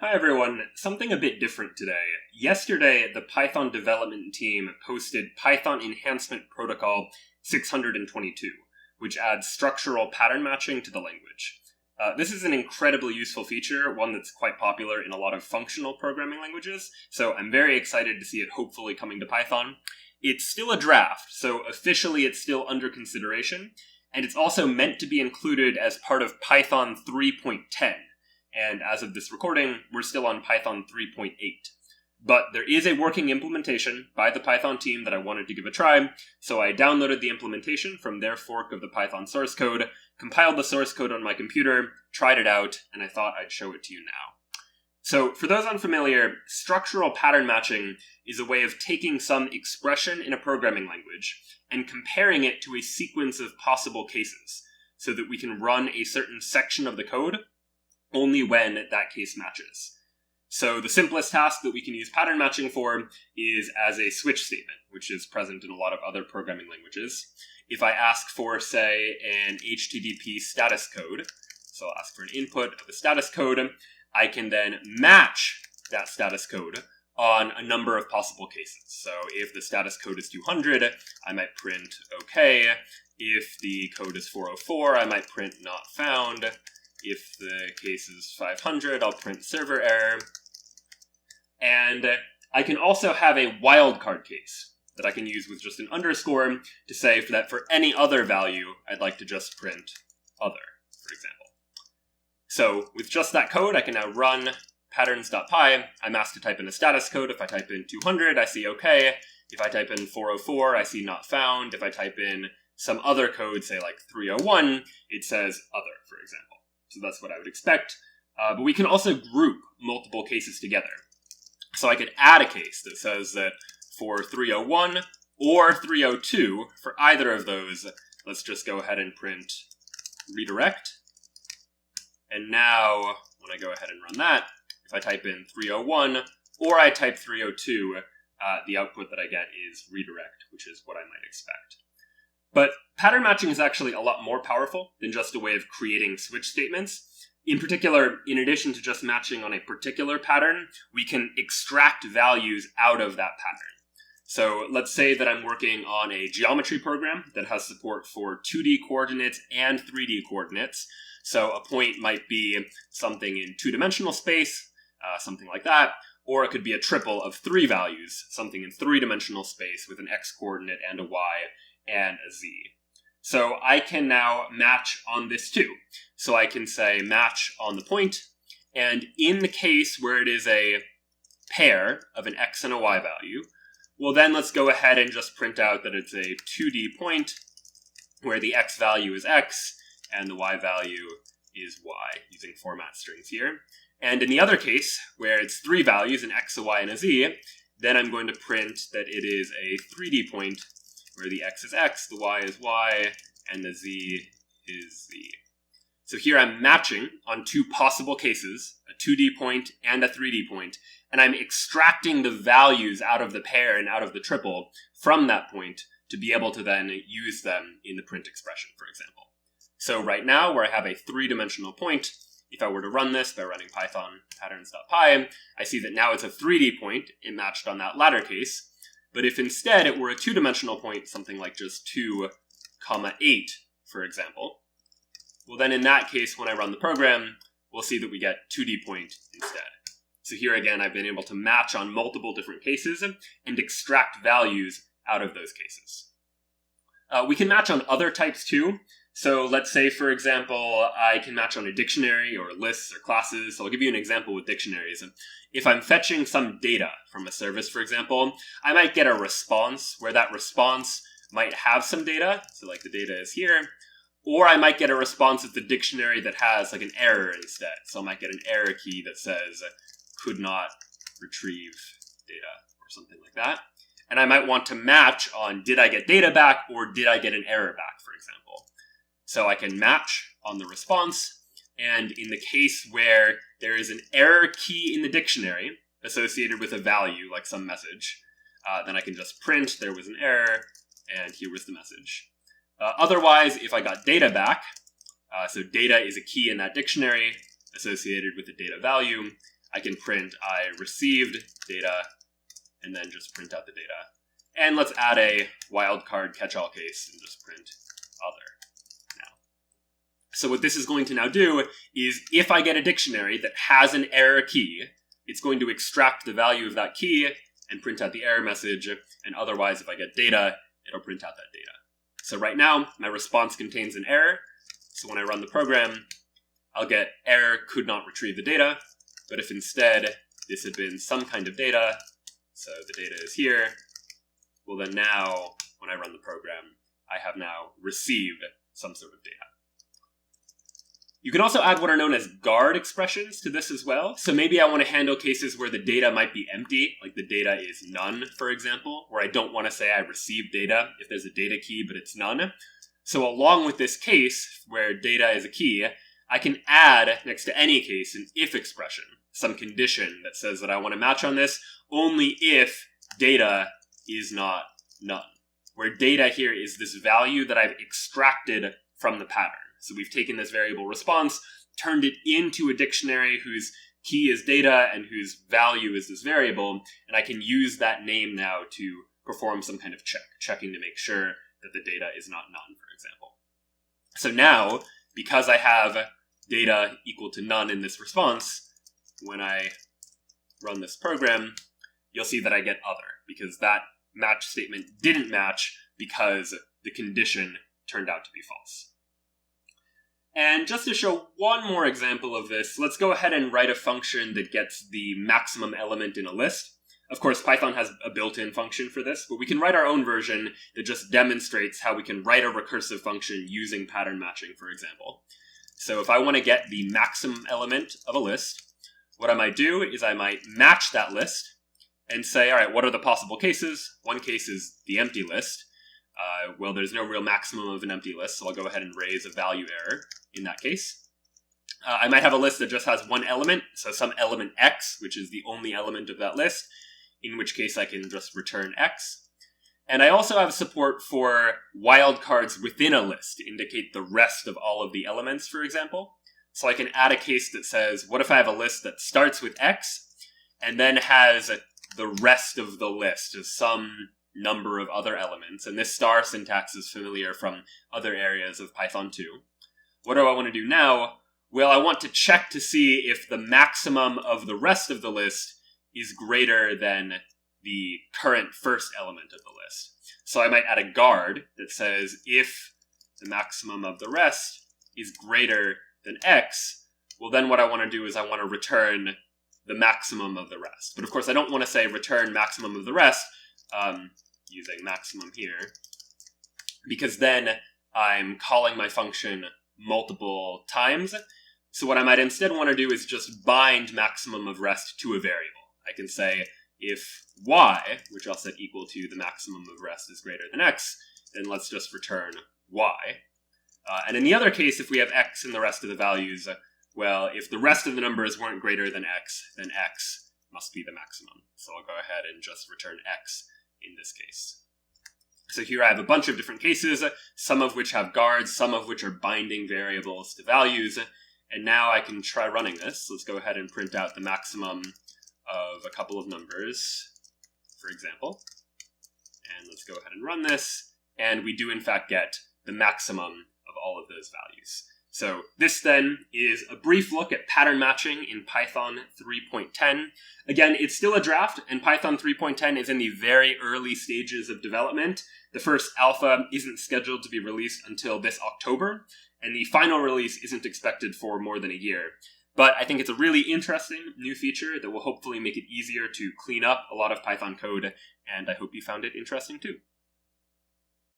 Hi everyone, something a bit different today. Yesterday, the Python development team posted Python Enhancement Protocol 622, which adds structural pattern matching to the language. This is an incredibly useful feature, one that's quite popular in a lot of functional programming languages, so I'm very excited to see it hopefully coming to Python. It's still a draft, so officially it's still under consideration, and it's also meant to be included as part of Python 3.10. And as of this recording, we're still on Python 3.8. But there is a working implementation by the Python team that I wanted to give a try, so I downloaded the implementation from their fork of the Python source code, compiled the source code on my computer, tried it out, and I thought I'd show it to you now. So, for those unfamiliar, structural pattern matching is a way of taking some expression in a programming language and comparing it to a sequence of possible cases, so that we can run a certain section of the code only when that case matches. So the simplest task that we can use pattern matching for is as a switch statement, which is present in a lot of other programming languages. If I ask for, say, an HTTP status code, so I'll ask for an input of a status code, I can then match that status code on a number of possible cases. So if the status code is 200, I might print OK. If the code is 404, I might print not found. If the case is 500, I'll print server error. And I can also have a wildcard case that I can use with just an underscore to say that for any other value, I'd like to just print other, for example. So with just that code, I can now run patterns.py. I'm asked to type in a status code. If I type in 200, I see OK. If I type in 404, I see not found. If I type in some other code, say like 301, it says other, for example. So that's what I would expect. But we can also group multiple cases together. So I could add a case that says that for 301 or 302, for either of those, let's just go ahead and print redirect. And now, when I go ahead and run that, if I type in 301 or I type 302, the output that I get is redirect, which is what I might expect. But pattern matching is actually a lot more powerful than just a way of creating switch statements. In particular, in addition to just matching on a particular pattern, we can extract values out of that pattern. So let's say that I'm working on a geometry program that has support for 2D coordinates and 3D coordinates. So a point might be something in two-dimensional space, something like that, or it could be a triple of 3 values, something in 3-dimensional space with an x-coordinate and a y and a z. So I can now match on this too. So I can say match on the point, and in the case where it is a pair of an x and a y value, well then let's go ahead and just print out that it's a 2D point where the x value is x and the y value is y, using format strings here. And in the other case, where it's 3 values, an x, a y, and a z, then I'm going to print that it is a 3D point where the x is x, the y is y, and the z is z. So here I'm matching on 2 possible cases, a 2D point and a 3D point, and I'm extracting the values out of the pair and out of the triple from that point to be able to then use them in the print expression, for example. So right now, where I have a 3-dimensional point, if I were to run this by running python patterns.py, I see that now it's a 3D point, it matched on that latter case. But if instead it were a 2-dimensional point, something like just 2, 8, for example, well then in that case, when I run the program, we'll see that we get 2D point instead. So here again, I've been able to match on multiple different cases and extract values out of those cases. We can match on other types too. So let's say, for example, I can match on a dictionary or lists or classes. So I'll give you an example with dictionaries. If I'm fetching some data from a service, for example, I might get a response where that response might have some data. So like the data is here. Or I might get a response at the dictionary that has like an error instead. So I might get an error key that says could not retrieve data or something like that. And I might want to match on did I get data back or did I get an error back, for example. So I can match on the response, and in the case where there is an error key in the dictionary associated with a value, like some message, then I can just print there was an error, and here was the message. Otherwise, if I got data back, so data is a key in that dictionary associated with the data value, I can print I received data, and then just print out the data. And let's add a wildcard catch-all case and just print other now. So what this is going to now do is if I get a dictionary that has an error key, it's going to extract the value of that key and print out the error message, and otherwise if I get data, it'll print out that data. So right now, my response contains an error, so when I run the program, I'll get error could not retrieve the data, but if instead this had been some kind of data, so the data is here, well then now, when I run the program, I have now received some sort of data. You can also add what are known as guard expressions to this as well. So maybe I want to handle cases where the data might be empty, like the data is none, for example, where I don't want to say I received data if there's a data key but it's none. So along with this case, where data is a key, I can add, next to any case, an if expression, some condition that says that I want to match on this only if data is not none, where data here is this value that I've extracted from the pattern. So we've taken this variable response, turned it into a dictionary whose key is data and whose value is this variable, and I can use that name now to perform some kind of checking to make sure that the data is not none, for example. So now, because I have data equal to none in this response, when I run this program, you'll see that I get other, because that match statement didn't match because the condition turned out to be false. And just to show one more example of this, let's go ahead and write a function that gets the maximum element in a list. Of course, Python has a built-in function for this, but we can write our own version that just demonstrates how we can write a recursive function using pattern matching, for example. So if I want to get the maximum element of a list, what I might do is I might match that list and say, all right, what are the possible cases? One case is the empty list. Well, there's no real maximum of an empty list, so I'll go ahead and raise a value error in that case. I might have a list that just has one element, so some element x, which is the only element of that list, in which case I can just return x. And I also have support for wildcards within a list to indicate the rest of all of the elements, for example. So I can add a case that says, what if I have a list that starts with x, and then has the rest of the list as some number of other elements, and this star syntax is familiar from other areas of Python 2. What do I want to do now? Well, I want to check to see if the maximum of the rest of the list is greater than the current first element of the list. So I might add a guard that says if the maximum of the rest is greater than x, well then what I want to do is I want to return the maximum of the rest. But of course I don't want to say return maximum of the rest, using maximum here, because then I'm calling my function multiple times. So what I might instead want to do is just bind maximum of rest to a variable. I can say if y, which I'll set equal to the maximum of rest, is greater than x, then let's just return y. And in the other case, if we have x in the rest of the values, well, if the rest of the numbers weren't greater than x, then x must be the maximum. So I'll go ahead and just return x in this case. So here I have a bunch of different cases, some of which have guards, some of which are binding variables to values, and now I can try running this. Let's go ahead and print out the maximum of a couple of numbers, for example. And let's go ahead and run this, and we do in fact get the maximum of all of those values. So this then is a brief look at pattern matching in Python 3.10. Again, it's still a draft, and Python 3.10 is in the very early stages of development. The first alpha isn't scheduled to be released until this October, and the final release isn't expected for more than a year. But I think it's a really interesting new feature that will hopefully make it easier to clean up a lot of Python code, and I hope you found it interesting too.